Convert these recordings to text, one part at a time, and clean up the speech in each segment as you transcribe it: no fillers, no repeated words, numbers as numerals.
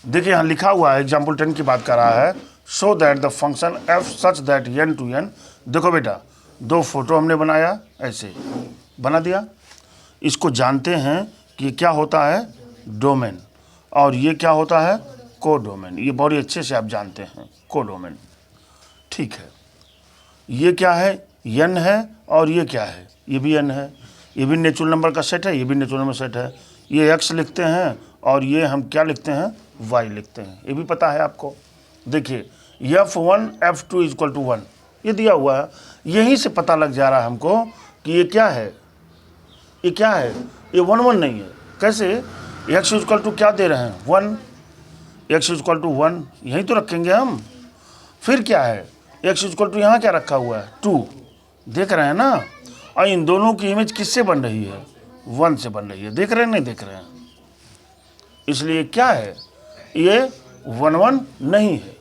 देखिए यहाँ लिखा हुआ है, एग्जाम्पल 10 की बात कर रहा है, so that the function F such that n to n। देखो बेटा, दो फोटो हमने बनाया, ऐसे बना दिया। इसको जानते हैं कि क्या होता है, डोमेन, और ये क्या होता है, कोडोमेन। ये बहुत अच्छे से आप जानते हैं, कोडोमेन। ठीक है, ये क्या है, n है, और ये क्या है, ये भी n है। ये भी नेचुरल नंबर का सेट है, ये भी नेचुरल नंबर सेट है। ये x लिखते हैं और ये हम क्या लिखते हैं, y लिखते हैं। ये भी पता है आपको। देखिए f1 f2 इक्वल टू 1, ये दिया हुआ है। यहीं से पता लग जा रहा है हमको कि ये क्या है, ये क्या है, ये 1 1 नहीं है। कैसे, x इक्वल टू क्या दे रहे हैं, 1, x इक्वल टू 1 यहीं तो रखेंगे हम। फिर क्या है, x इक्वल टू यहाँ क्या रखा हुआ है, 2, देख रहे हैं ना। और इन दोनों की इमेज किससे बन रही है, 1 से बन रही है। देख रहे हैं, नहीं देख रहे हैं। इसलिए क्या है, ये 1 1 नहीं है,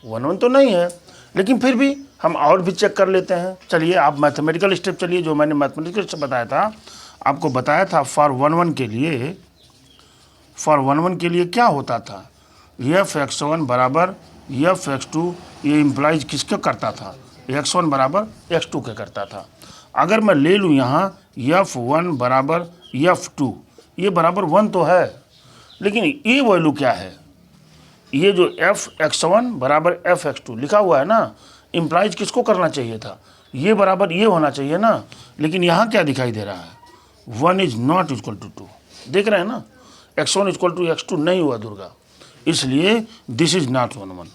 1 1 तो नहीं है। लेकिन फिर भी हम और भी चेक कर लेते हैं। चलिए आप मैथमेटिकल स्टेप चलिए, जो मैंने मैथमेटिकल स्टेप बताया था, आपको बताया था फॉर 1 1 के लिए, फॉर 1 1 के लिए क्या होता था, f(x1) बराबर f(x2), ये इम्प्लाइज किसके करता था, x1 बराबर x2 के करता था। अगर मैं ले लूँ यहाँ f1 बराबर f2, ये बराबर 1 तो है, लेकिन ये वैल्यू क्या है, ये जो f(x1) बराबर f(x2) लिखा हुआ है ना, इम्प्लाइज किसको करना चाहिए था, ये बराबर ये होना चाहिए ना। लेकिन यहाँ क्या दिखाई दे रहा है, 1 इज नॉट इक्वल टू 2। देख रहे हैं ना, x1 इक्वल टू x2 नहीं हुआ दुर्गा, इसलिए this is not 1 1,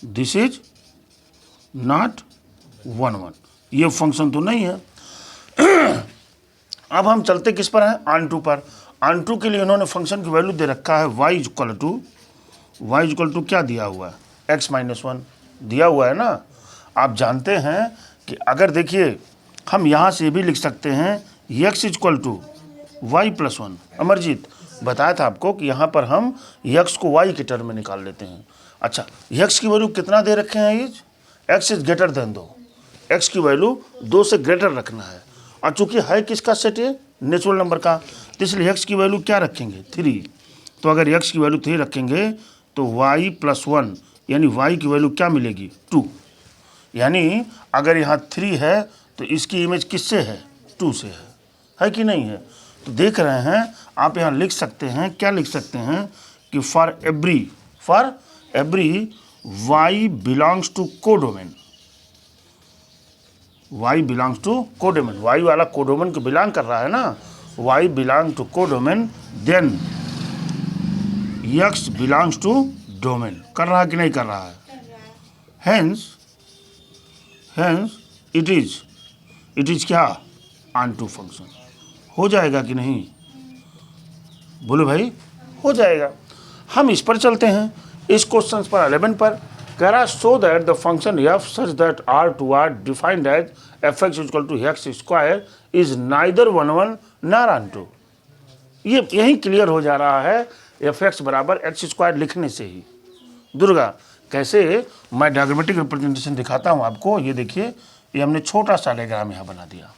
this is not 1 1, ये फंक्शन तो नहीं है। अब हम चलते किस पर हैं, ऑन टू पर। ऑन टू के लिए उन्होंने फंक्शन की वैल्यू दे रखा है y इक्वल टू क्या दिया हुआ है, x माइनस 1 दिया हुआ है ना। आप जानते हैं कि अगर देखिए हम यहाँ से भी लिख सकते हैं x equal to y plus 1। Amarjeet बताया था आपको कि यहाँ पर हम x को y के टर्म में निकाल लेते हैं। अच्छा, x की वैल्यू कितना दे रखे हैं, is x is greater than 2, x की वैल्यू 2 से ग्रेटर रखना है। और चूंकि है किसका सेट है, नेचुरल नंबर का, तो इसलिए x की वैल्यू क्या रखेंगे, 3। तो अगर x की वैल्यू 3 रखेंगे तो y प्लस 1 यानी y की वैल्यू क्या मिलेगी, 2। यानी अगर यहाँ 3 है तो इसकी इमेज किससे है, 2 से है कि नहीं है। तो देख रहे हैं आप, यहाँ लिख सकते हैं, क्या लिख सकते हैं कि for every y belongs to codomain, y belongs to codomain, y वाला कोडोमेन को बिलोंग कर रहा है ना, y belong to codomain, then x belongs to domain. कर रहा है कि नहीं कर रहा है, हेंस इट इज क्या, ऑन टू फंक्शन। हो जाएगा कि नहीं, बोलो भाई, हो जाएगा। हम इस पर चलते हैं, इस क्वेश्चन पर 11 पर कह रहा, so that the function f such that r defined as f(x) equal to x square is neither 1 1 nor onto. ये यही क्लियर हो जा रहा है f(x) बराबर x स्क्वायर लिखने से ही। दुर्गा कैसे, मैं डायग्रामेटिक रिप्रेजेंटेशन दिखाता हूँ आपको। ये देखिए, ये हमने छोटा सा डायग्राम यहाँ बना दिया।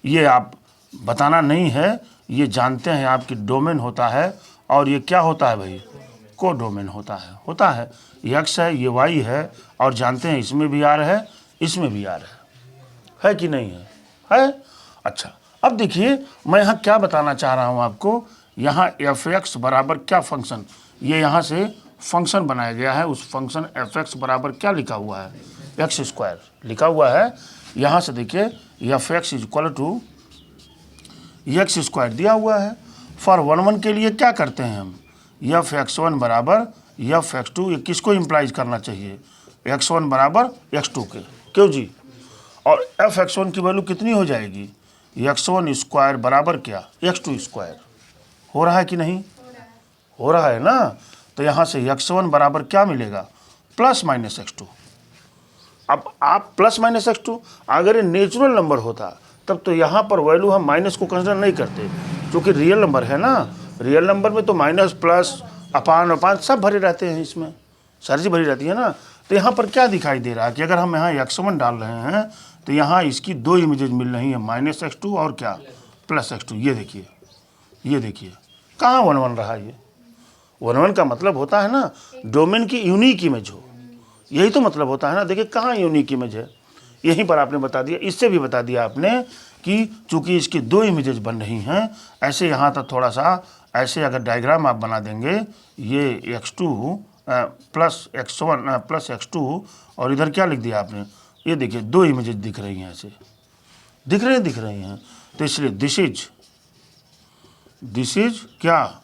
ये आप बताना नहीं है, ये जानते हैं आपकी डोमेन होता है, और ये क्या होता है भाई, कोडोमेन होता है। ये x है, ये y है, और जानते हैं इसमें भी r है, इसमें भी r है कि नहीं है। अच्छा, अब देखिए मैं यहाँ क्या बताना चाह रहा हूँ आपको। यहाँ f(x) बराबर क्या फंक्शन, ये यहाँ से फंक्शन बनाया गया है। उस फंक्शन f(x) बराबर क्या लिखा हुआ है, x स्क्वायर लिखा हुआ है। यहाँ से देखिए f(x) equal to x square दिया हुआ है। फॉर 1 1 के लिए क्या करते हैं हम, f(x1) बराबर f(x2), ये किसको इम्प्लाइज करना चाहिए, x1 बराबर x2 के, क्यों जी। और f(x1) की वैल्यू कितनी हो जाएगी, x1 स्क्वायर बराबर क्या, x2 स्क्वायर। हो रहा है कि नहीं, हो रहा है ना। तो यहाँ से x1 बराबर क्या मिलेगा, प्लस माइनस x2। अब आप प्लस माइनस x2, अगर ये नेचुरल नंबर होता तब तो यहाँ पर वैल्यू हम माइनस को कंसिडर नहीं करते, क्योंकि रियल नंबर है ना। रियल नंबर में तो माइनस प्लस अपान सब भरे रहते हैं, इसमें सारी चीज़ भरी रहती है ना। तो यहाँ पर क्या दिखाई दे रहा है कि अगर हम यहाँ x1 डाल रहे हैं तो यहाँ इसकी 2 इमेजेज मिल रही हैं, माइनस x2 और क्या, प्लस x2। ये देखिए कहाँ 1 1 रहा, ये 1 1 का मतलब होता है ना डोमेन की यूनिक इमेज हो, यही तो मतलब होता है ना। देखिए कहाँ यूनिक इमेज है, यहीं पर आपने बता दिया। इससे भी बता दिया आपने कि चूंकि इसकी 2 इमेजेस बन रही हैं, ऐसे यहाँ तक थोड़ा सा ऐसे अगर डायग्राम आप बना देंगे, ये x2 plus x1 plus x2 और इधर क्या लिख दिया आपने, ये देखिए 2 इमेजेस दिख रही हैं, ऐसे दिख रही हैं। तो इसलिए दिस इज क्या,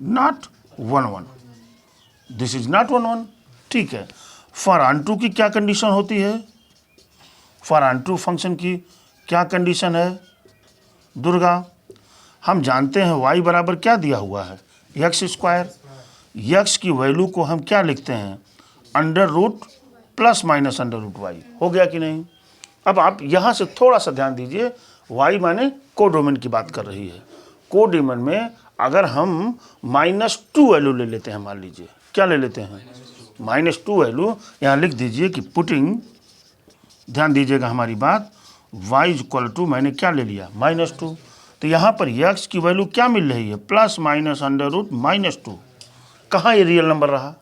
नॉट 1 1, दिस इज नॉट 1 1, ठीक है। फॉर ऑन2 की क्या कंडीशन होती है, फॉर ऑन2 फंक्शन की क्या कंडीशन है दुर्गा, हम जानते हैं y बराबर क्या दिया हुआ है, x²। x की वैल्यू को हम क्या लिखते हैं, under root plus minus under root y, हो गया कि नहीं। अब आप यहाँ से थोड़ा सा ध्यान दीजिए, y माने कोडोमेन की बात कर रही है। कोडोमेन में अगर हम -2 वैल्यू ले लेते हैं, मान लीजिए क्या ले लेते हैं, -2 वैल्यू, यहाँ लिख दीजिए कि पुटिंग, ध्यान दीजिएगा हमारी बात, y इक्वल टू मैंने क्या ले लिया, -2। तो यहाँ पर x की वैल्यू क्या मिल रही है, प्लस माइनस अंडर रूट -2। कहाँ ये रियल नंबर रहा,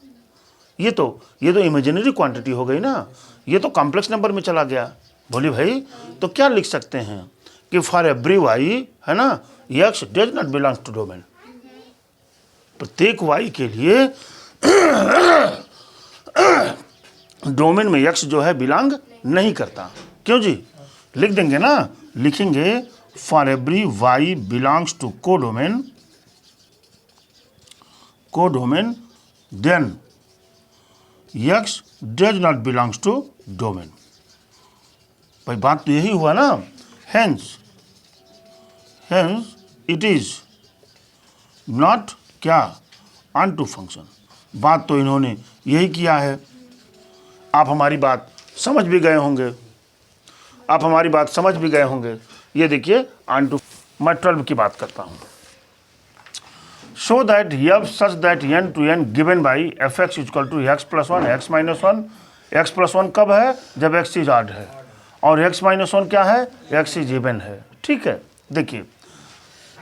ये तो इमेजिनरी क्वांटिटी हो गई ना, ये तो कॉम्प्लेक्स नंबर में चला गया। बोली भाई तो क्या लिख सकते हैं कि फॉर एवरी y है ना, x does not belongs to domain, प्रत्येक y के लिए डोमेन में x जो है बिलोंग नहीं करता। क्यों जी, लिख देंगे ना, लिखेंगे for every y belongs to codomain then x does not belongs to domain. भाई बात तो यही हुआ ना, हेंस इट इज नॉट क्या, ऑन2 फंक्शन। बात तो इन्होंने यही किया है। आप हमारी बात समझ भी गए होंगे, ये देखिए ऑन2। मैं 12 की बात करता हूँ। Show that f such that n to n given by fx equal to x plus 1 x minus 1। x plus 1 कब है, जब x इज ऑड है, और x माइनस 1 क्या है, x इज इवन है, ठीक है। देखिए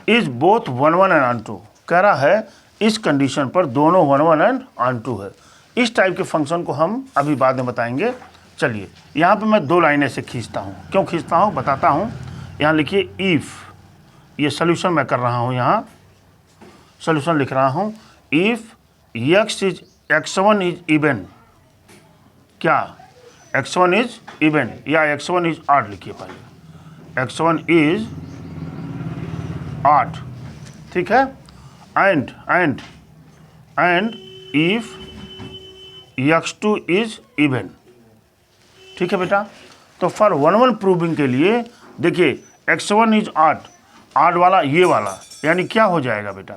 इज बोथ 1 1 एंड ऑन2, कह रहा है इस कंडीशन पर दोनों 1 1 एंड ऑन2 है। इस टाइप के फंक्शन को हम अभी बाद में बताएंगे। चलिए यहाँ पे मैं 2 लाइनें से खींचता हूँ, क्यों खींचता हूँ बताता हूँ। यहाँ लिखिए इफ़, ये सोल्यूशन मैं कर रहा हूँ, यहाँ सोल्यूशन लिख रहा हूँ। इफ़ x1 इज इवन, क्या x1 इज इवन या x1 इज ऑड, लिखिए पहले x1 इज ऑड, ठीक है। And if x2 is even, ठीक है बेटा। तो फॉर 1 1 प्रूविंग के लिए देखिए x1 इज ऑड वाला, ये वाला यानी क्या हो जाएगा बेटा,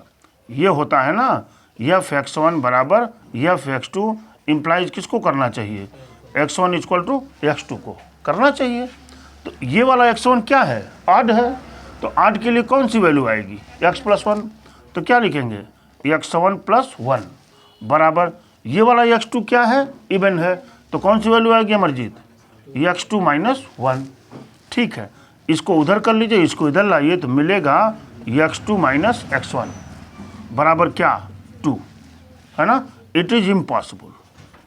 ये होता है ना f(x1) बराबर f(x2) इम्प्लाइज किसको करना चाहिए, x1 इक्वल टू x2 को करना चाहिए। तो ये वाला x1 क्या है, ऑड है, तो ऑड के लिए कौन सी वैल्यू आएगी, x प्लस 1। तो क्या लिखेंगे, x1 प्लस 1 बराबर ये वाला x2 क्या है, इवन है, तो कौन सी वैल्यू आएगी अमरजीत, x2 माइनस 1, ठीक है। इसको उधर कर लीजिए, इसको इधर लाइए, तो मिलेगा x2 माइनस x1 बराबर क्या, 2, है ना। इट इज इम्पॉसिबल,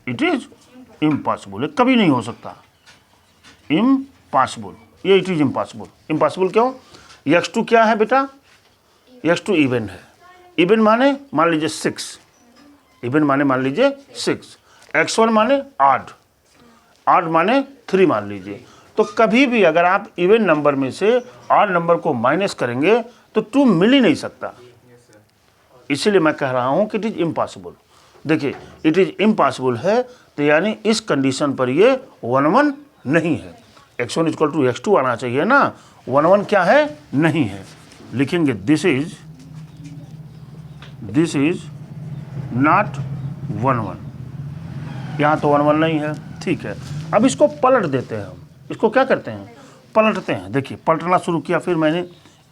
ये कभी नहीं हो सकता, इम्पॉसिबल, ये इट इज इम्पॉसिबल क्यों, x2 क्या है बेटा, x2 इवन है, इवन माने मान लीजिए 6, इवन माने मान लीजिए 6, x1 माने ऑड माने 3 मान लीजिए। तो कभी भी अगर आप इवन नंबर में से ऑड नंबर को माइनस करेंगे तो 2 मिल ही नहीं सकता, इसीलिए मैं कह रहा हूं कि इट इज इम्पॉसिबल। देखिए इट इज इम्पॉसिबल है, तो यानी इस कंडीशन पर ये 1 1 नहीं है, x1 इक्वल टू x2 आना चाहिए ना, 1 1 क्या है, नहीं है। लिखेंगे दिस इज नॉट 1 1, यहाँ तो 1 1 नहीं है, ठीक है। अब इसको पलट देते हैं हम, इसको क्या करते हैं, पलटते हैं। देखिए पलटना शुरू किया, फिर मैंने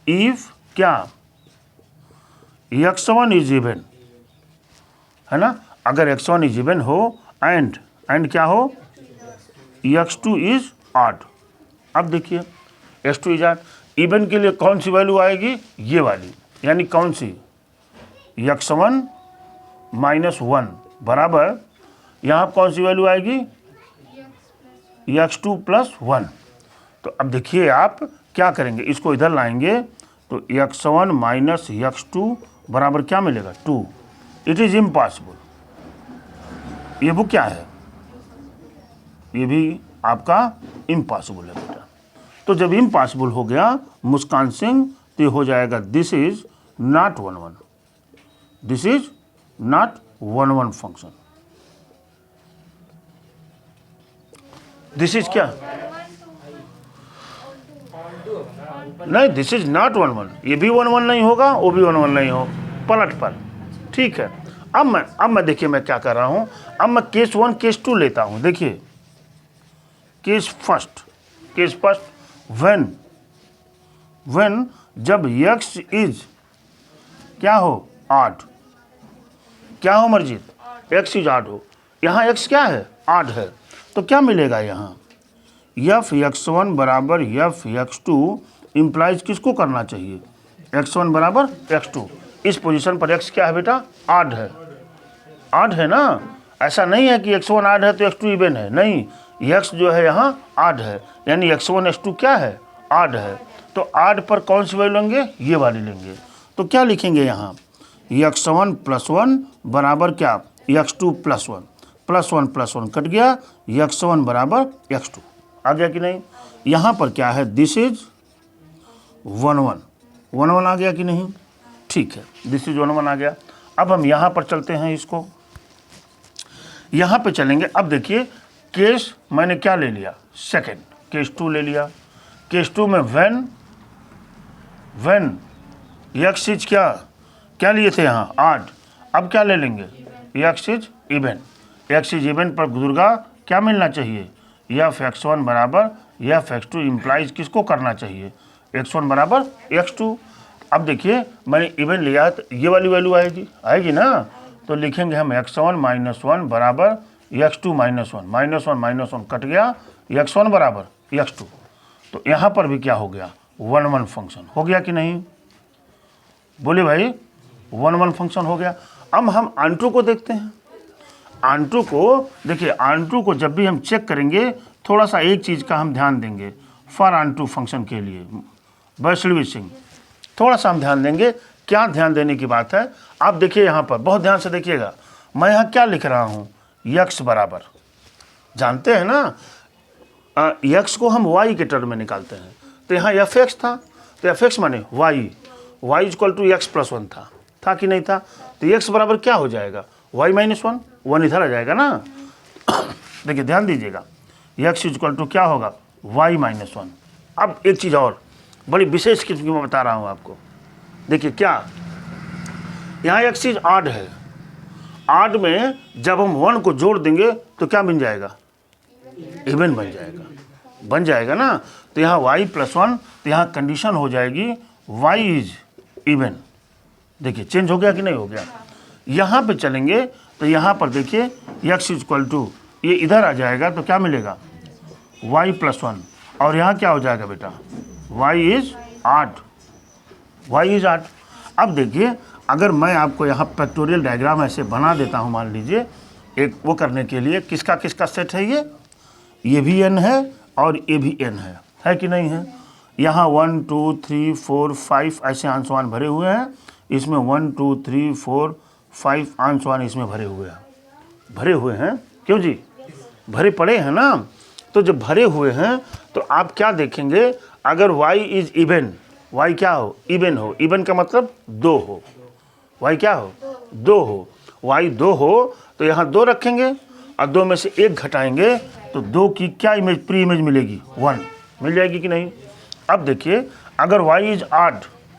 इफ क्या x1 इज इवन, है ना, अगर x1 इज इवन हो एंड क्या हो, x2 इज ऑड। अब देखिए x2 इज ऑड, इवन के लिए कौन सी वैल्यू आएगी, ये वाली, यानी कौन सी, x1 -1 बराबर यहाँ कौन सी वैल्यू आएगी, x2 + 1। तो अब देखिए आप क्या करेंगे, इसको इधर लाएंगे तो x1 - x2 बराबर क्या मिलेगा, 2। It is impossible. ये बुक क्या है, ये भी आपका इम्पॉसिबल है बेटा। तो जब इम्पॉसिबल हो गया मुस्कान सिंह, तो ये हो जाएगा this is not 1-1, this is not 1-1 function. This is क्या, नहीं, दिस इज नॉट 1-1। ये भी 1-1 नहीं होगा, वो भी 1-1 नहीं हो, पलट पर। ठीक है, अब मैं देखिए मैं क्या कर रहा हूं, अब मैं केस 1 केस 2 लेता हूं। देखिए केस फर्स्ट व्हेन जब x इज क्या हो, ऑड, क्या हो मर्जित, x इज ऑड हो। यहाँ x क्या है, ऑड है। तो क्या मिलेगा यहाँ, f(x1) बराबर f(x2) इम्प्लाइज किसको करना चाहिए, x1 बराबर x2। इस पोजीशन पर x क्या है बेटा, ऑड है, ऑड है ना। ऐसा नहीं है कि x1 ऑड है तो x2 इवन है, नहीं, x जो है यहाँ ऑड है, यानी x1 x2 क्या है, ऑड है। तो ऑड पर कौन सी वैल्यू लेंगे, ये वाली लेंगे। तो क्या लिखेंगे यहाँ, x1 + 1 बराबर क्या, x2 + 1, +1 + 1 कट गया, x1 बराबर x2 आ गया कि नहीं। यहाँ पर क्या है, दिस इज 1-1 आ गया कि नहीं, ठीक है, दिस इज 1-1 आ गया। अब हम यहाँ पर चलते हैं, इसको यहाँ पे चलेंगे। अब देखिए केस मैंने क्या ले लिया, सेकंड, केस 2 ले लिया। केस 2 में व्हेन x इज क्या लिए थे यहाँ, ऑड। अब क्या ले लेंगे, x is even. x is even पर दुर्गा क्या मिलना चाहिए, f(x1) बराबर f(x2) इम्प्लाइज किसको करना चाहिए, x1 बराबर x2। अब देखिए मैंने इवन लिया तो ये वाली वैल्यू आएगी ना। तो लिखेंगे हम x1 - 1 बराबर x2 - 1, -1 कट गया, x1 बराबर x2। तो यहाँ पर भी क्या हो गया, 1-1 फंक्शन हो गया कि नहीं, बोले भाई, 1-1 फंक्शन हो गया। अब हम ऑन2 को देखते हैं। ऑन2 को देखिए, ऑन2 को जब भी हम चेक करेंगे थोड़ा सा एक चीज़ का हम ध्यान देंगे, फॉर ऑन2 फंक्शन के लिए वैष्णवी सिंह, थोड़ा सा हम ध्यान देंगे। क्या ध्यान देने की बात है, आप देखिए यहाँ पर बहुत ध्यान से देखिएगा। मैं यहाँ क्या लिख रहा हूँ, x बराबर, जानते हैं ना x को हम y के टर्म में निकालते हैं। तो यहाँ f(x) था, तो f(x) माने y = x + 1 था कि नहीं था। तो x बराबर क्या हो जाएगा, y - 1 इधर आ जाएगा ना। देखिए ध्यान दीजिएगा, x = क्या होगा, y - 1। अब एक चीज़ और बड़ी विशेष किस्म की मैं बता रहा हूँ आपको। देखिए क्या, यहाँ x इज ऑड है, ऑड में जब हम 1 को जोड़ देंगे तो क्या बन जाएगा, इवन बन जाएगा ना। तो यहाँ y + 1, तो यहाँ कंडीशन हो जाएगी y इज इवन। देखिए चेंज हो गया कि नहीं हो गया। यहाँ पे चलेंगे तो यहाँ पर देखिए x = ये इधर आ जाएगा, तो क्या मिलेगा, y + 1, और यहाँ क्या हो जाएगा बेटा, y इज ऑड। अब देखिए अगर मैं आपको यहाँ फैक्टोरियल डायग्राम ऐसे बना देता हूँ, मान लीजिए एक वो करने के लिए, किसका सेट है ये भी n है और ये भी n है कि नहीं है। यहाँ 1 2 3 4 5 ऐसे आंसवान भरे हुए हैं, इसमें 1 2 3 4 5 आंसवान इसमें भरे हुए हैं। क्यों जी, भरे पड़े हैं ना। तो जब भरे हुए हैं तो आप क्या देखेंगे, अगर y इज इवन, y क्या हो, इवन हो, इवन का मतलब 2 हो, y क्या हो, 2 हो, y 2 हो, तो यहाँ 2 रखेंगे और 2 में से 1 घटाएंगे तो 2 की क्या इमेज, प्री इमेज मिलेगी, 1 मिल जाएगी कि नहीं। अब देखिए अगर y इज ऑड,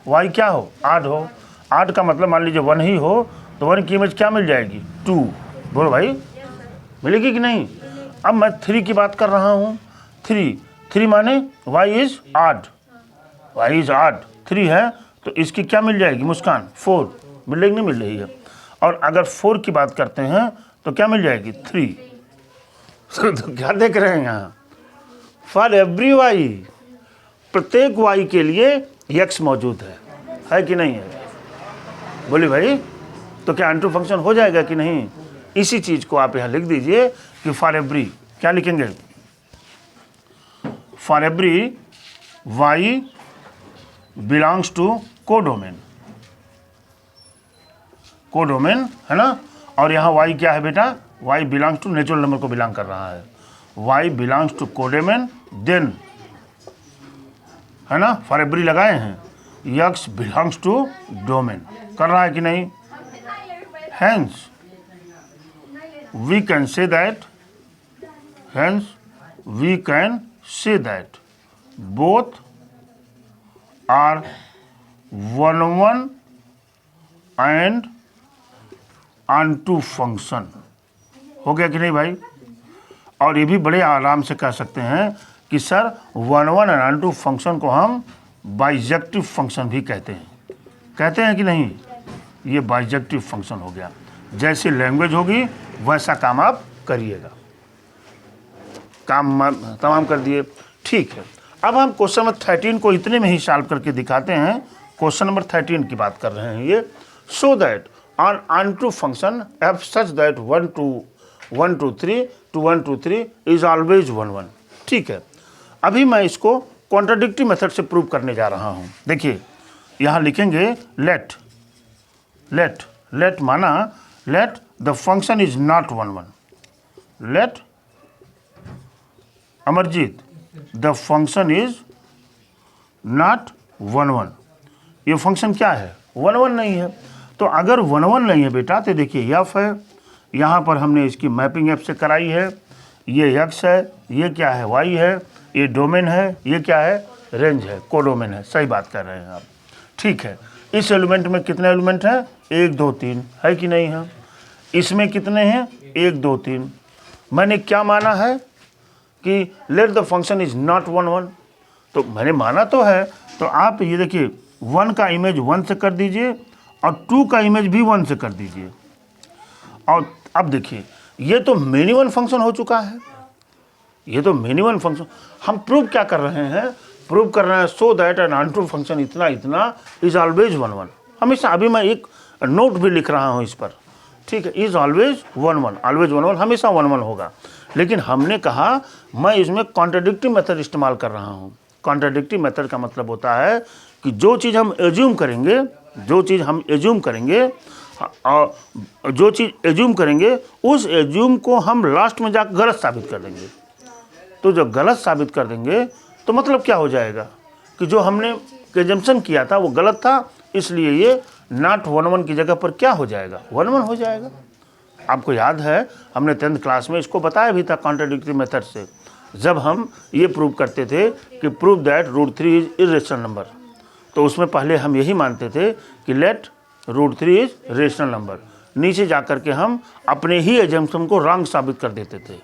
y क्या हो, ऑड हो, ऑड का मतलब मान लीजिए 1 ही हो, तो 1 की इमेज क्या मिल जाएगी, 2। बोलो भाई, मिलेगी कि नहीं। अब मैं 3 की बात कर रहा हूँ, 3 माने y इज ऑड, 3 है तो इसकी क्या मिल जाएगी मुस्कान, 4 मिलेगी, नहीं मिल रही है। और अगर 4 की बात करते हैं तो क्या मिल जाएगी, 3। तो क्या देख रहे हैं यहाँ, फॉर एवरी y, प्रत्येक y के लिए x मौजूद है कि नहीं है, बोलिए भाई। तो क्या ऑन टू फंक्शन हो जाएगा कि नहीं? इसी चीज को आप यहां लिख दीजिए कि फॉर एवरी, क्या लिखेंगे? For every y belongs to codomain, codomain है ना। और यहाँ y क्या है बेटा? y belongs to natural number को बिलोंग कर रहा है। y belongs to codomain, then है ना, फॉर एवरी लगाए हैं, x बिलोंग्स टू डोमेन, कर रहा है कि नहीं? Hence we can say that, hence we can say that both are one one and onto function. हो गया कि नहीं भाई? और ये भी बड़े आराम से कह सकते हैं कि sir one one and onto function को हम बाइजेक्टिव फंक्शन भी कहते हैं कि नहीं? ये बाइजेक्टिव फंक्शन हो गया। जैसी लैंग्वेज होगी वैसा काम आप करिएगा। काम तमाम कर दिए, ठीक है। अब हम क्वेश्चन नंबर 13 को इतने में ही सॉल्व करके दिखाते हैं। क्वेश्चन नंबर 13 की बात कर रहे हैं ये। So that on onto function F such that 1 2 3 is always 1 1। ठीक है, अभी मैं इसको कॉन्ट्राडिक्टिव मेथड से प्रूव करने जा रहा हूं। देखिए यहां लिखेंगे लेट, लेट लेट माना let the function is not 1 1, let Amarjeet the function is not 1 1। ये फंक्शन क्या है? 1 1 नहीं है। तो अगर 1 1 नहीं है बेटा तो देखिए एफ है, यहाँ पर हमने इसकी मैपिंग एफ से कराई है, ये एक्स है, ये क्या है? वाई है, ये डोमेन है, ये क्या है? रेंज है, कोडोमेन है। सही बात कर रहे हैं आप, ठीक है। इस एलिमेंट में कितने एलिमेंट हैं? 1 2 3 है कि नहीं है? इसमें कितने हैं? 1 2 3। मैंने क्या माना है कि late the function is not 1 1, तो मैंने माना तो है। तो आप ये देखिए 1 का इमेज 1 से कर दीजिए और 2 का इमेज भी 1 से कर दीजिए। और अब देखिए ये तो मिनिमम फंक्शन हो चुका है, ये तो मिनिमम फंक्शन। हम प्रूव क्या कर रहे हैं? प्रूव कर रहे हैं so that an onto function इतना इतना इज ऑलवेज 1 1। हमेशा, अभी मैं एक नोट भी लिख रहा हूँ इस पर, ठीक है, इज ऑलवेज 1 1, ऑलवेज 1 1, हमेशा 1 1 होगा। लेकिन हमने कहा मैं इसमें कॉन्ट्राडिक्टिव मेथड इस्तेमाल कर रहा हूँ। कॉन्ट्राडिक्टिव मेथड का मतलब होता है कि जो चीज़ हम एज्यूम करेंगे, जो चीज़ हम एज्यूम करेंगे और जो चीज़ एज्यूम करेंगे उस एज्यूम को हम लास्ट में जाकर गलत साबित कर देंगे। तो जब गलत साबित कर देंगे तो मतलब क्या हो जाएगा कि जो हमने एजम्पशन किया था वो गलत था, इसलिए ये नॉट 1 1 की जगह पर क्या हो जाएगा? 1 1 हो जाएगा। आपको याद है हमने 10th क्लास में इसको बताया भी था कॉन्ट्राडिक्टिव मेथड से, जब हम ये प्रूव करते थे कि prove that √3 is irrational number. तो उसमें पहले हम यही मानते थे कि लेट √3 इज रेशनल नंबर। नीचे जाकर के हम अपने ही एजम्पशन को रॉन्ग साबित कर देते थे,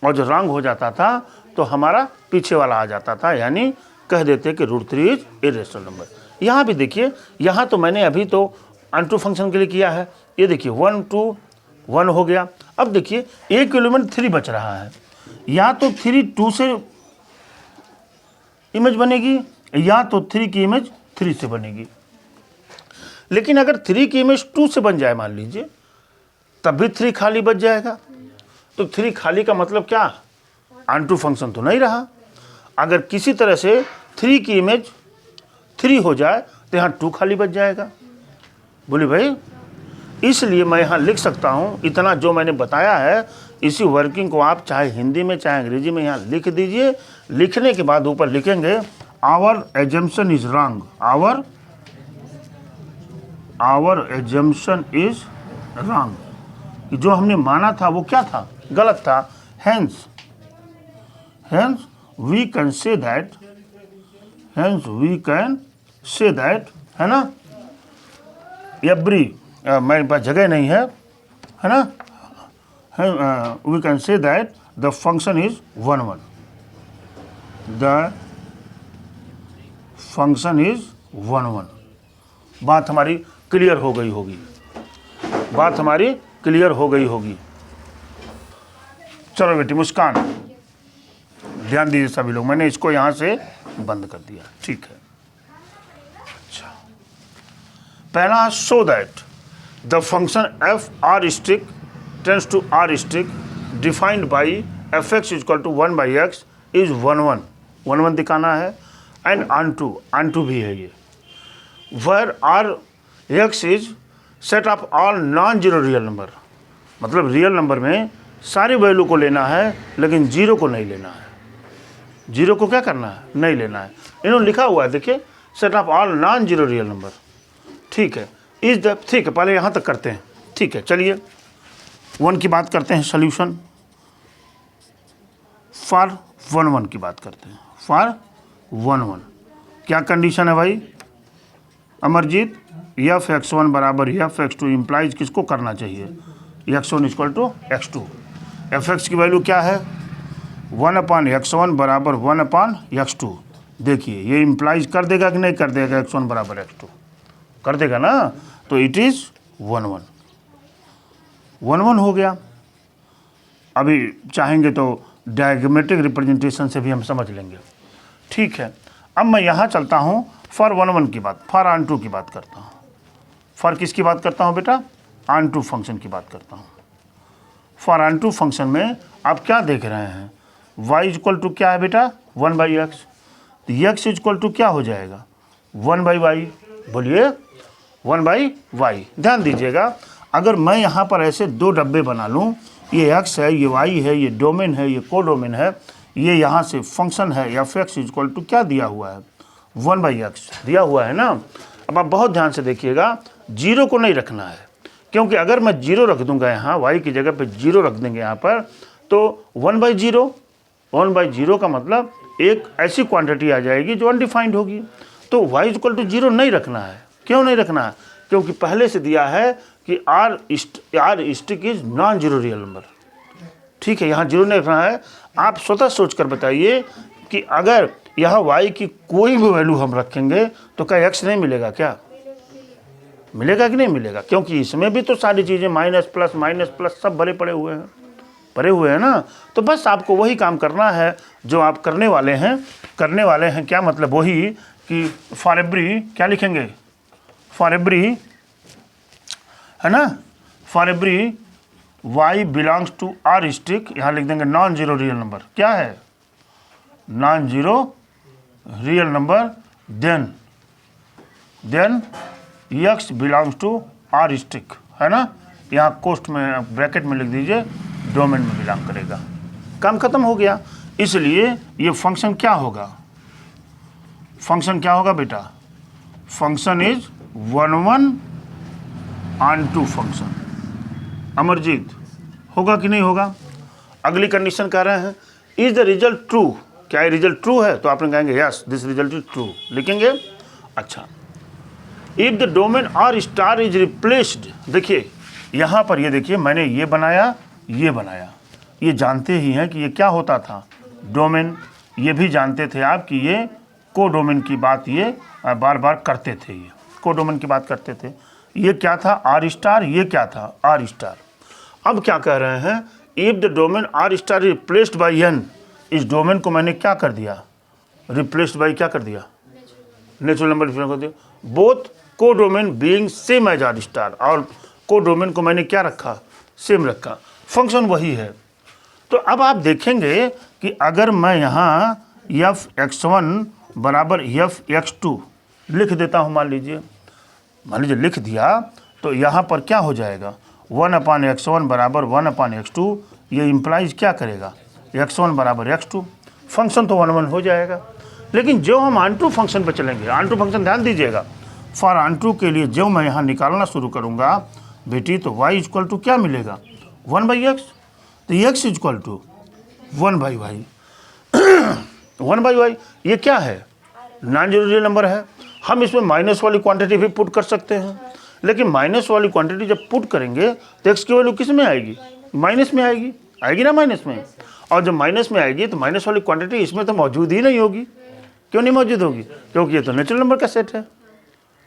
और जो रॉन्ग हो जाता था तो हमारा पीछे वाला आ जाता था, यानी कह देते कि √3 इज इरेशनल नंबर। यहाँ भी देखिए, यहाँ तो मैंने अभी तो ऑन टू फंक्शन के लिए किया है। ये देखिए 1 2 1 हो गया। अब देखिए एक एलिमेंट 3 बच रहा है, या तो 3 2 से इमेज बनेगी या तो 3 की इमेज 3 से बनेगी। लेकिन अगर 3 की इमेज 2 से बन जाए मान लीजिए, तब भी 3 खाली बच जाएगा। तो 3 खाली का मतलब क्या? ऑन टू फंक्शन तो नहीं रहा। अगर किसी तरह से 3 की इमेज 3 हो जाए तो यहाँ 2 खाली बच जाएगा। बोले भाई, इसलिए मैं यहाँ लिख सकता हूँ इतना जो मैंने बताया है, इसी वर्किंग को आप चाहे हिंदी में चाहे अंग्रेजी में यहाँ लिख दीजिए। लिखने के बाद ऊपर लिखेंगे our assumption is wrong, our assumption is wrong, कि जो हमने माना था वो क्या था? गलत था। Hence we can say that, hence we can say that, है ना, एवरी, मेरे पास जगह नहीं है ना, we can say that the function is 1 1, the function is 1 1। बात हमारी क्लियर हो गई होगी, बात हमारी क्लियर हो गई होगी। चलो बेटी मुस्कान, ध्यान दीजिए सभी लोग, मैंने इसको यहाँ से बंद कर दिया, ठीक है। अच्छा, पहला so that, the function F R stick tens to R stick defined by F X equal to 1/x is 1 दिखाना है, एंड ऑन टू भी है ये, where R X is set of all non zero real number, मतलब real number में सारी value को लेना है लेकिन जीरो को नहीं लेना है। जीरो को क्या करना है, नहीं लेना है। इन्होंने लिखा हुआ है देखिए, set of all non zero real number, ठीक है। इज द, ठीक है, पहले यहाँ तक करते हैं, ठीक है। चलिए 1 की बात करते हैं, सोल्यूशन फॉर 1 की बात करते हैं, फॉर 1 क्या कंडीशन है भाई अमरजीत, एफ x1 बराबर एफ x2 इम्प्लाइज किसको करना चाहिए, x1 equal to x2। F X की वैल्यू क्या है 1/x1 बराबर 1/x2। देखिए ये इम्प्लाइज कर देगा कि नहीं कर देगा, x1 बराबर x2 कर देगा ना, तो इट इज़ 1 हो गया। अभी चाहेंगे तो डायग्रामेटिक रिप्रेजेंटेशन से भी हम समझ लेंगे, ठीक है। अब मैं यहाँ चलता हूँ फॉर 1 की बात, फॉर ऑन टू की बात करता हूँ। फॉर किसकी बात करता हूँ बेटा, ऑन टू फंक्शन की बात करता हूँ। फॉर ऑन टू फंक्शन में आप क्या देख रहे हैं, y इक्वल टू क्या है बेटा 1/x, तो x इक्वल टू क्या हो जाएगा 1/y, बोलिए 1/y। ध्यान दीजिएगा, अगर मैं यहाँ पर ऐसे 2 डब्बे बना लूँ, ये x है, ये y है, ये डोमेन है, ये कोडोमेन है, ये यहाँ से फंक्शन है एफ एक्स इक्वल टू क्या दिया हुआ है 1/x दिया हुआ है ना। अब आप बहुत ध्यान से देखिएगा, जीरो को नहीं रखना है, क्योंकि अगर मैं जीरो रख दूंगा यहाँ y की जगह पे जीरो रख देंगे यहाँ पर, तो 1/0 का मतलब एक ऐसी क्वांटिटी आ जाएगी जो अनडिफाइंड होगी। तो y इक्वल टू 0 नहीं रखना है। क्यों नहीं रखना है, क्योंकि पहले से दिया है कि R stick is non zero real number, ठीक है। यहाँ जीरो नहीं रखना है। आप स्वतः सोच कर बताइए कि अगर यहाँ y की कोई भी वैल्यू हम रखेंगे तो क्या x नहीं मिलेगा, क्या मिलेगा कि नहीं मिलेगा, क्योंकि इसमें भी तो सारी चीज़ें माइनस प्लस सब भरे पड़े हुए हैं ना। तो बस आपको वही काम करना है जो आप करने वाले हैं। क्या मतलब, वही कि फॉर एवरी क्या लिखेंगे, फॉर एवरी है ना, for every y belongs to R stick, यहाँ लिख देंगे नॉन जीरो रियल नंबर, क्या है non zero real number, then x belongs to R stick, है ना। यहाँ कोष्ट में ब्रैकेट में लिख दीजिए डोमेन में बिलोंग करेगा, काम खत्म हो गया। इसलिए ये फंक्शन क्या होगा बेटा, function is 1 onto function. Amarjeet होगा कि नहीं होगा। अगली कंडीशन कह रहे हैं, इज द रिजल्ट ट्रू, क्या ये रिजल्ट ट्रू है, तो आपने कहेंगे yes this result is true, लिखेंगे। अच्छा, if the domain R star is replaced, देखिए यहाँ पर ये देखिए मैंने ये बनाया, ये जानते ही हैं कि ये क्या होता था डोमेन, ये भी जानते थे आप कि ये कोडोमेन की बात ये बार बार करते थे, ये कोडोमेन की बात करते थे। ये क्या था आर स्टार, ये क्या था आर स्टार। अब क्या कह रहे हैं, if the domain R star replaced by N, इस डोमेन को मैंने क्या कर दिया, रिप्लेस्ड बाई क्या कर दिया, नेचुरल नंबर कर दिया। Both codomain being same as R star, और कोडोमेन को मैंने क्या रखा, सेम रखा, फंक्शन वही है। तो अब आप देखेंगे कि अगर मैं यहाँ f(x1) बराबर f(x2) लिख देता हूँ, मान लीजिए लिख दिया, तो यहाँ पर क्या हो जाएगा 1/x1 बराबर 1/x2, ये इम्प्लाइज क्या करेगा x1 बराबर x2, फंक्शन तो 1 हो जाएगा। लेकिन जो हम ऑन टू फंक्शन पर चलेंगे, ऑन टू फंक्शन ध्यान दीजिएगा, फॉर ऑन टू के लिए जो मैं यहाँ निकालना शुरू करूँगा बेटी, तो y इक्वल टू क्या मिलेगा 1/x, तो x equal to 1/y 1/y। ये क्या है नॉन जीरो रियल नंबर है। हम इसमें माइनस वाली क्वांटिटी भी पुट कर सकते हैं, लेकिन माइनस वाली क्वांटिटी जब पुट करेंगे तो x की वैल्यू किस में आएगी, माइनस में आएगी ना माइनस में। और जब माइनस में आएगी तो माइनस वाली क्वांटिटी इसमें तो मौजूद ही नहीं होगी। क्यों नहीं मौजूद होगी, क्योंकि ये तो नेचुरल नंबर का सेट है।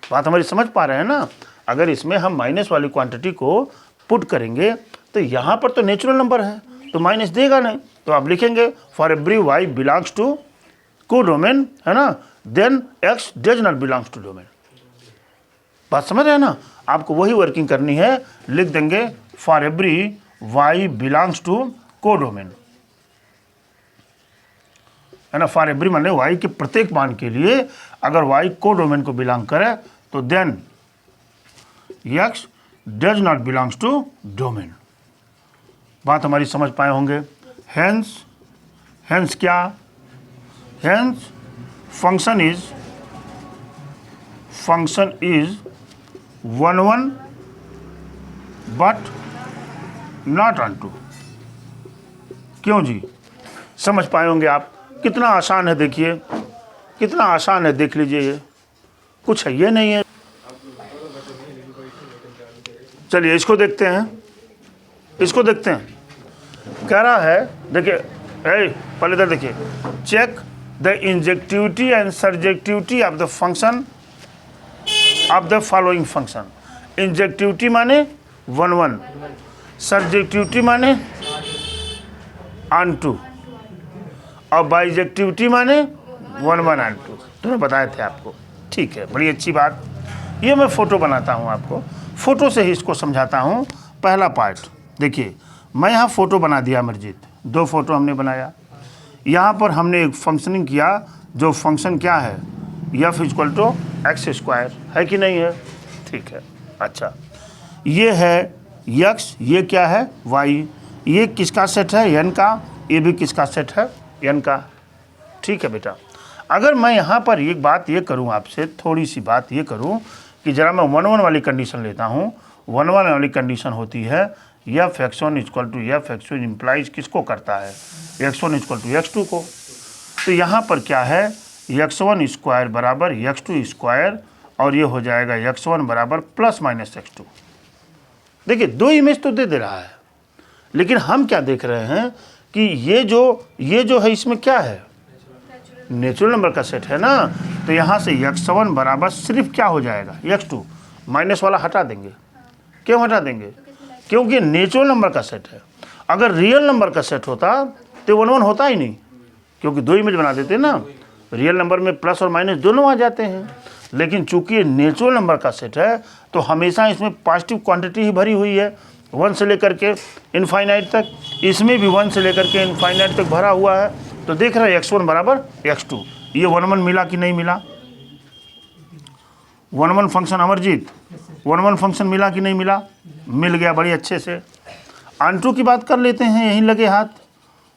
बात हमारी समझ पा रहे हैं ना। अगर इसमें हम माइनस वाली क्वांटिटी को पुट करेंगे तो यहाँ पर तो नेचुरल नंबर है, तो माइनस देगा नहीं। तो आप लिखेंगे for every y belongs to codomain, है ना, then x does not belongs to domain. बात समझ रहे हैं ना? आपको वही वर्किंग करनी है, लिख देंगे for every y belongs to codomain, है ना। फॉर एवरी माने y के प्रत्येक मान के लिए अगर y कोडोमेन को बिलोंग करे तो then x does not belongs to domain. बात हमारी समझ पाए होंगे। हेंस क्या? Hence function is 1 but not onto. क्यों जी? समझ पाए होंगे आप। कितना आसान है, देखिए कितना आसान है, देख लीजिए, ये कुछ है, ये नहीं है। चलिए इसको देखते हैं, इसको देखते हैं। कह रहा है, देखिए पहले इधर देखिए, check the injectivity and surjectivity of the function of the following function. Injectivity माने 1 सर्जेक्टिविटी माने ऑन2 और बाइजेक्टिविटी माने 1 ऑन2। दोनों बताए थे आपको, ठीक है, बड़ी अच्छी बात। ये मैं फ़ोटो बनाता हूँ, आपको फ़ोटो से ही इसको समझाता हूँ। पहला पार्ट देखिए, मैं यहाँ फ़ोटो बना दिया अमरजीत, 2 फोटो हमने बनाया। यहाँ पर हमने एक फंक्शनिंग किया, जो फंक्शन क्या है, f इक्वल टू x², है कि नहीं है? ठीक है। अच्छा, ये है x, ये क्या है y, ये किसका सेट है? n का। ये भी किसका सेट है? n का। ठीक है बेटा। अगर मैं यहाँ पर एक बात ये करूँ आपसे, थोड़ी सी बात ये करूँ कि ज़रा मैं 1 वाली कंडीशन लेता हूँ। 1 वाली कंडीशन होती है f(x1) equal to f(x2) implies किसको करता है? x1 इक्वल टू x2 को। तो यहाँ पर क्या है? x1² बराबर x2² और ये हो जाएगा x1 बराबर +-x2। देखिए 2 इमेज तो दे रहा है, लेकिन हम क्या देख रहे हैं कि ये जो है इसमें क्या है? नेचुरल नंबर का सेट है ना। तो यहाँ से x1 बराबर सिर्फ क्या हो जाएगा? x2। माइनस वाला हटा देंगे। क्यों हटा देंगे? क्योंकि नेचुरल नंबर का सेट है। अगर रियल नंबर का सेट होता तो 1 होता ही नहीं, क्योंकि 2 इमेज बना देते ना। रियल नंबर में प्लस और माइनस दोनों आ जाते हैं, लेकिन चूंकि ये नेचुरल नंबर का सेट है तो हमेशा इसमें पॉजिटिव क्वांटिटी ही भरी हुई है, 1 से लेकर के इनफाइनाइट तक। इसमें भी 1 से लेकर के इनफाइनाइट तक भरा हुआ है। तो देख रहे हैं x1 बराबर x2। ये 1 मिला कि नहीं मिला? 1 फंक्शन अमरजीत, 1 फंक्शन मिला कि नहीं मिला? मिल गया, बड़ी अच्छे से। ऑन2 की बात कर लेते हैं, यहीं लगे हाथ।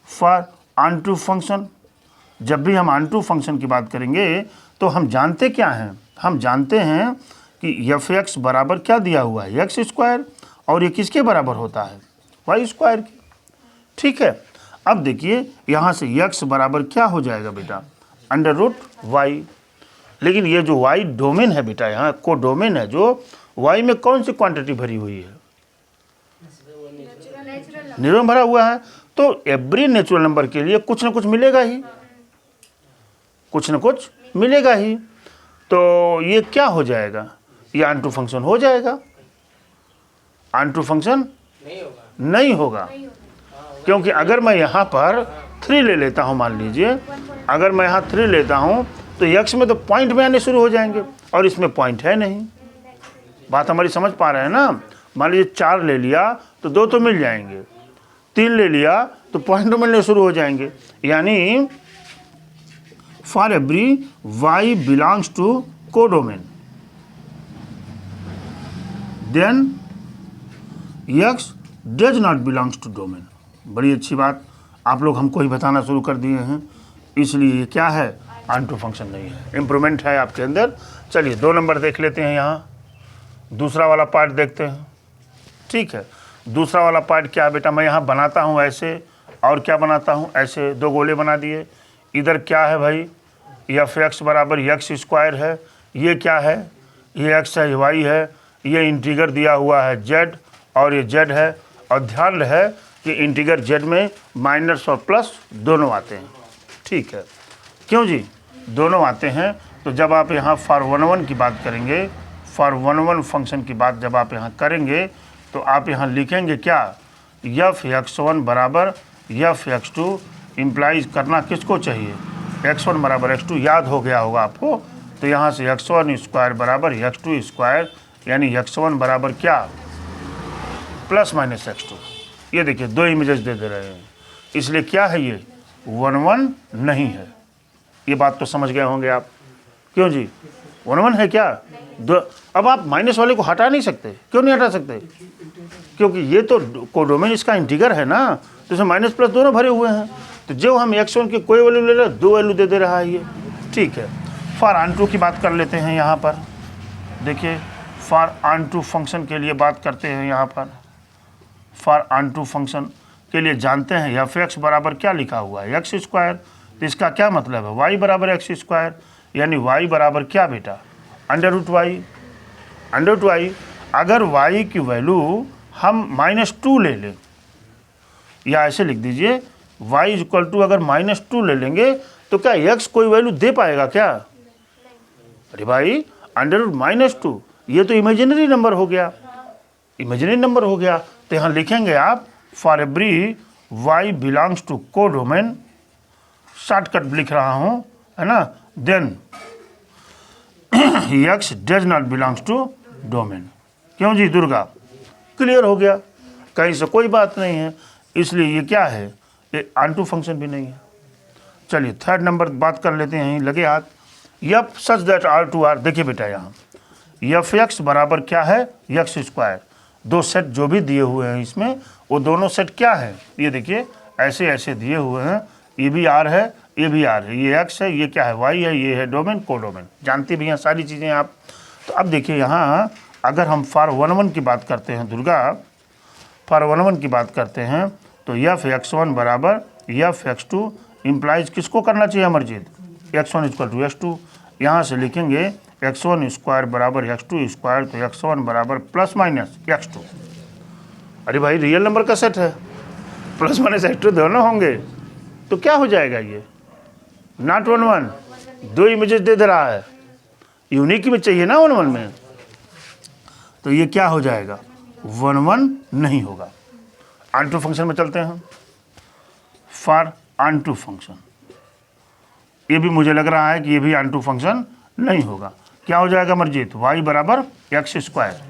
फॉर ऑन2 फंक्शन, जब भी हम ऑन2 फंक्शन की बात करेंगे तो हम जानते क्या हैं? हम जानते हैं कि f(x) बराबर क्या दिया हुआ है? x², और ये किसके बराबर होता है? y² की। ठीक है। अब देखिए यहाँ से x बराबर क्या हो जाएगा बेटा? √y। लेकिन ये जो y डोमेन है बेटा, यहाँ को डोमेन है, जो y में कौन सी क्वांटिटी भरी हुई है? नेचुरल भरा हुआ है। तो एवरी नेचुरल नंबर के लिए कुछ ना कुछ मिलेगा ही, कुछ ना कुछ मिलेगा ही। तो ये क्या हो जाएगा? ये ऑन2 फंक्शन हो जाएगा। ऑन2 फंक्शन नहीं होगा, क्योंकि अगर मैं यहाँ पर 3 ले लेता हूँ, मान लीजिए अगर मैं यहाँ 3 लेता हूँ तो x में तो पॉइंट में आने शुरू हो जाएंगे, और इसमें पॉइंट है नहीं। बात हमारी समझ पा रहे हैं ना? मान लीजिए 4 ले लिया तो 2 तो मिल जाएंगे, 3 ले लिया तो पॉइंट मिलने शुरू हो जाएंगे। यानी for every y belongs to codomain, then x does not belongs to domain. बड़ी अच्छी बात, आप लोग हमको ही बताना शुरू कर दिए हैं, इसलिए ये क्या है? ऑन2 फंक्शन नहीं है। इम्प्रूवमेंट है आपके अंदर। चलिए 2 नंबर देख लेते हैं। यहाँ दूसरा वाला पार्ट देखते हैं। ठीक है, दूसरा वाला पार्ट क्या है बेटा? मैं यहाँ बनाता हूँ ऐसे, और क्या बनाता हूँ ऐसे, 2 गोले बना दिए। इधर क्या है भाई? f(x) बराबर x² है। ये क्या है? ये x है, y है, ये इंटीगर दिया हुआ है z, और ये z है। और ध्यान रहे कि इंटीगर z में माइनस और प्लस दोनों आते हैं। ठीक है, क्यों जी? दोनों आते हैं। तो जब आप यहाँ फॉर 1 की बात करेंगे, फॉर 1 फंक्शन की बात जब आप यहाँ करेंगे तो आप यहाँ लिखेंगे क्या? f(x1) बराबर f(x2) इम्प्लाइज करना किसको चाहिए? x1 बराबर x2। याद हो गया होगा आपको तो यहाँ से x1 स्क्वायर बराबर x2 स्क्वायर, यानी x1 बराबर क्या, प्लस माइनस x2। ये देखिए दो इमेजेस दे रहे हैं, इसलिए क्या है ये 1 1 नहीं है। ये बात तो समझ गए होंगे आप, क्यों जी 1 1 है क्या दो। अब आप माइनस वाले को हटा नहीं सकते, क्यों नहीं हटा सकते, क्योंकि ये तो कोडोमेन इसका इंटीगर है ना, तो इसमें माइनस प्लस दोनों भरे हुए हैं। तो जो हम x1 की कोई वैल्यू ले रहे हैं, दो वैल्यू दे रहा है ये, ठीक है। फॉर ऑन की बात कर लेते हैं यहाँ पर, देखिए फॉर ऑन फंक्शन के लिए बात करते हैं यहाँ पर। फॉर ऑन फंक्शन के लिए जानते हैं एफ एक्स बराबर क्या लिखा हुआ है, एक्स स्क्वायर। तो इसका क्या मतलब है, वाई बराबर एक्स स्क्वायर, यानी वाई बराबर क्या बेटा, under root Y. Under root Y, अगर वाई की वैल्यू हम -2 ले लें, या ऐसे लिख दीजिए y इक्वल टू अगर -2 ले लेंगे तो क्या x कोई वैल्यू दे पाएगा क्या? अरे भाई अंडर रूट -2 ये तो इमेजिनरी नंबर हो गया, इमेजिनरी नंबर हो गया। तो यहाँ लिखेंगे आप for every y belongs to codomain, shortcut लिख रहा हूँ है ना, then x does not belongs to domain. क्यों जी दुर्गा, क्लियर हो गया, कहीं से कोई बात नहीं है, इसलिए ये क्या है, ये ऑन फंक्शन भी नहीं है। चलिए थर्ड नंबर बात कर लेते हैं, लगे हाथ। F such that R to R, देखिए बेटा यहाँ यफ एक्स बराबर क्या है, एक्स स्क्वायर। दो सेट जो भी दिए हुए हैं इसमें, वो दोनों सेट क्या है, ये देखिए ऐसे ऐसे दिए हुए हैं, ये भी आर है ये भी आर है, ये एक्स है ये क्या है वाई है, ये है डोमेन कोडोमेन, जानते भी हैं सारी चीज़ें आप। तो अब देखिए यहाँ अगर हम फॉर 1 1 की बात करते हैं दुर्गा, फॉर 1 1 की बात करते हैं तो यफ x1 बराबर यफ x2 इम्प्लाइज किसको करना चाहिए Amarjeet, x1 equal to x2। यहाँ से लिखेंगे x1 स्क्वायर बराबर x2 स्क्वायर, तो x1 बराबर प्लस माइनस x2। अरे भाई रियल नंबर का सेट है, प्लस माइनस x2 दोनों होंगे, तो क्या हो जाएगा ये, नॉट 1 1, दो इमेजेस दे रहा है, यूनिक में चाहिए ना 1 1 में, तो ये क्या हो जाएगा 1 1 नहीं होगा। ऑन टू फंक्शन में चलते हैं, फॉर ऑन टू फंक्शन, ये भी मुझे लग रहा है कि ये भी ऑन टू फंक्शन नहीं होगा। क्या हो जाएगा अमरजीत, y बराबर एक्स स्क्वायर,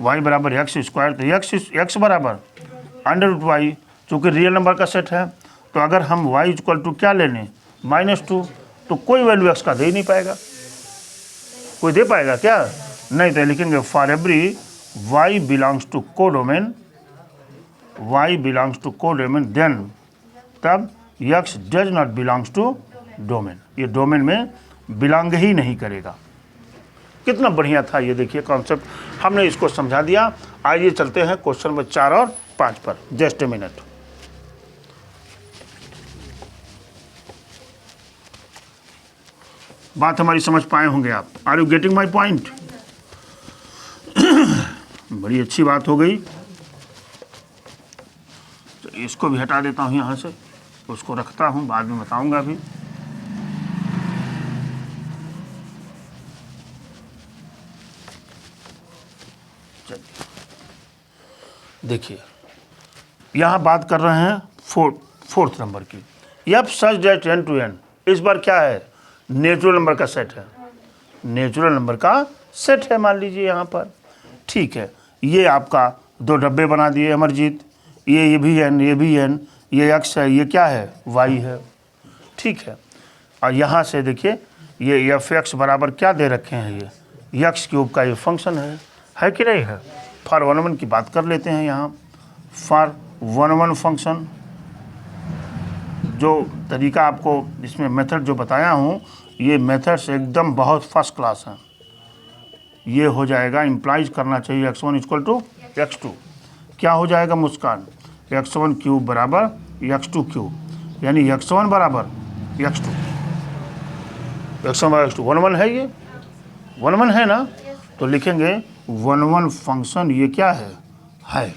y बराबर एक्स स्क्वायर, तो x बराबर अंडर रूट वाई, चूँकि रियल नंबर का सेट है, तो अगर हम y इक्वल टू क्या ले लें -2, तो कोई वैल्यू x का दे ही नहीं पाएगा, कोई दे पाएगा क्या, नहीं। तो लिखेंगे for every y belongs to codomain, y belongs to codomain, then तब x does not belongs to domain, ये डोमेन में बिलोंग ही नहीं करेगा। कितना बढ़िया था ये, देखिए कॉन्सेप्ट हमने इसको समझा दिया। आइए चलते हैं क्वेश्चन नंबर 4 और 5 पर, जस्ट ए मिनट। बात हमारी समझ पाए होंगे आप, are you getting my point? बड़ी अच्छी बात हो गई। तो इसको भी हटा देता हूँ यहाँ से, उसको रखता हूँ, बाद में बताऊँगा अभी। चलिए देखिए यहाँ बात कर रहे हैं फोर्थ नंबर की, F such that n to n, इस बार क्या है, नेचुरल नंबर का सेट है, नेचुरल नंबर का सेट है मान लीजिए यहाँ पर, ठीक है। ये आपका दो डब्बे बना दिए अमरजीत, ये भी n ये भी n, ये x है ये क्या है y है, ठीक है। और यहाँ से देखिए ये एफ एक्स बराबर क्या दे रखे हैं, ये एक्स क्यूब का ये फंक्शन है कि नहीं है। फॉर 1 1 की बात कर लेते हैं यहाँ, फॉर 1 1 फंक्शन, जो तरीका आपको इसमें मेथड जो बताया हूँ, ये मेथड्स एकदम बहुत फर्स्ट क्लास हैं। ये हो जाएगा, इम्प्लाइज करना चाहिए x1 इक्वल टू x2, क्या हो जाएगा मुस्कान, x1 क्यूब बराबर x2 क्यूब, यानी x1 बराबर x2, x1 बराबर x2, 1 1 है, ये 1 1 है ना, तो लिखेंगे 1 1 फंक्शन ये क्या है।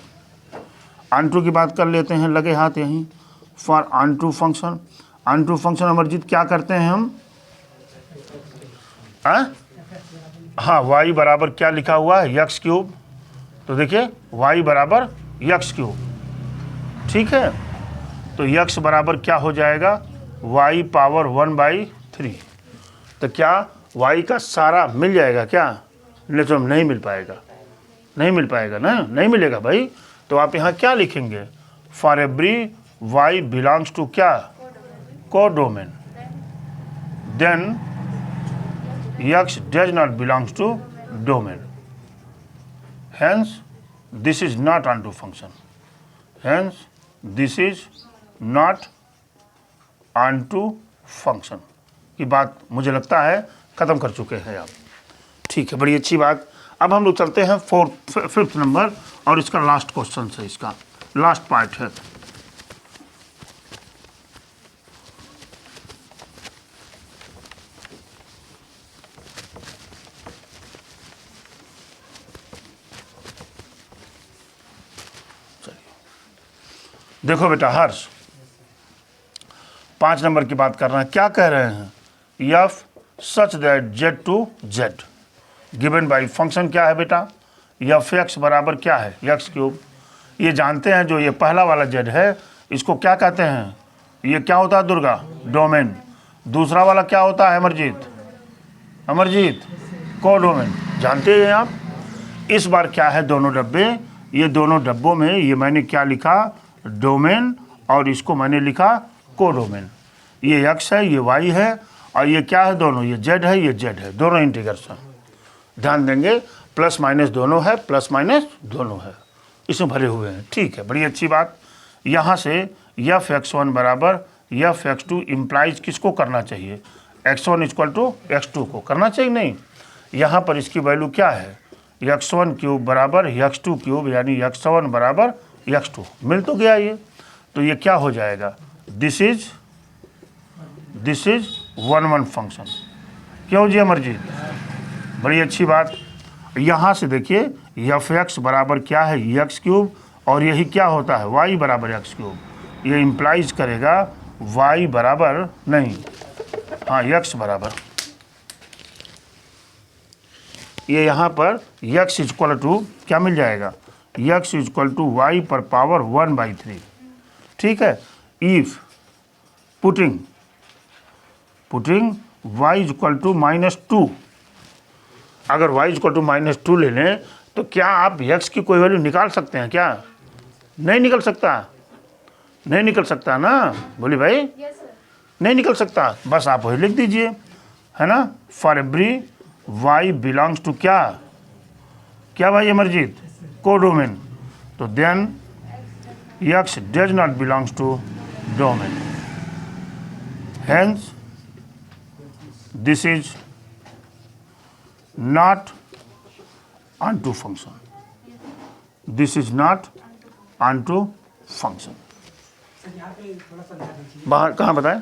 ऑन टू की बात कर लेते हैं, लगे हाथ यहीं, for onto function. Onto function Amarjeet क्या करते हैं हम, हाँ y बराबर क्या लिखा हुआ है एक्स क्यूब, तो देखिए y बराबर एक्स क्यूब, ठीक है। तो x बराबर क्या हो जाएगा y पावर 1/3, तो क्या y का सारा मिल जाएगा क्या? नहीं तो नहीं मिल पाएगा, नहीं मिल पाएगा ना, नहीं मिलेगा भाई। तो आप यहाँ क्या लिखेंगे? For every y belongs to क्या? Codomain, then x does not belongs to domain, hence this is not onto function, hence this is not onto function की बात मुझे लगता है ख़त्म कर चुके हैं आप। ठीक है, बड़ी अच्छी बात। अब हम लोग चलते हैं फिफ्थ नंबर, और इसका लास्ट क्वेश्चन है, इसका लास्ट पार्ट है। देखो बेटा हर्ष, 5 नंबर की बात कर रहे हैं। क्या कह रहे हैं? F such that Z to Z given by function क्या है बेटा? एफ एक्स बराबर क्या है? X cube. ये जानते हैं जो ये पहला वाला जेड है इसको क्या कहते हैं? ये क्या होता है दुर्गा? डोमेन। दूसरा वाला क्या होता है अमरजीत? अमरजीत, कोडोमेन। जानते हैं आप? इस बार क्या है दोनों डब्बे, ये दोनों डब्बों में ये मैंने क्या लिखा? डोमेन, और इसको मैंने लिखा कोडोमेन। ये एक्स है, ये वाई है, और ये क्या है दोनों? ये जेड है, ये जेड है, दोनों इंटीग्रल्स हैं। ध्यान देंगे प्लस माइनस दोनों है, प्लस माइनस दोनों है, इसमें भरे हुए हैं। ठीक है, बड़ी अच्छी बात। यहाँ से एफ एक्स वन बराबर एफ एक्स टू इम्प्लाइज किसको करना चाहिए? X one equal to X two को करना चाहिए। नहीं, यहाँ पर इसकी वैल्यू क्या है? एक्स वन क्यूब बराबर एक्स टू क्यूब, यानी एक्स वन बराबर एक्स टू। मिल तो गया ये, तो ये क्या हो जाएगा? This is one one function. क्यों जी अमरजीत? बड़ी अच्छी बात। यहाँ से देखिए एफ एक्स बराबर क्या है? एक्स क्यूब, और यही क्या होता है? वाई बराबर एक्स क्यूब। ये इम्प्लाइज करेगा वाई बराबर नहीं, हाँ एक्स बराबर, ये यहाँ पर एक्स इक्वल टू क्या मिल जाएगा? एक्स इक्वल टू वाई पर पावर 1/3। ठीक है, if putting y equal to -2, अगर y इक्वल टू -2 ले लें तो क्या आप x की कोई वैल्यू निकाल सकते हैं क्या? नहीं निकल सकता, नहीं निकल सकता ना, बोली भाई? नहीं निकल सकता। बस आप वही लिख दीजिए, है ना? For every y belongs to क्या? क्या भाई अमरजीत? कोडोमेन। तो then x does not belongs to domain, hence this is not onto function, this is not onto function। बाहर कहाँ बताएं?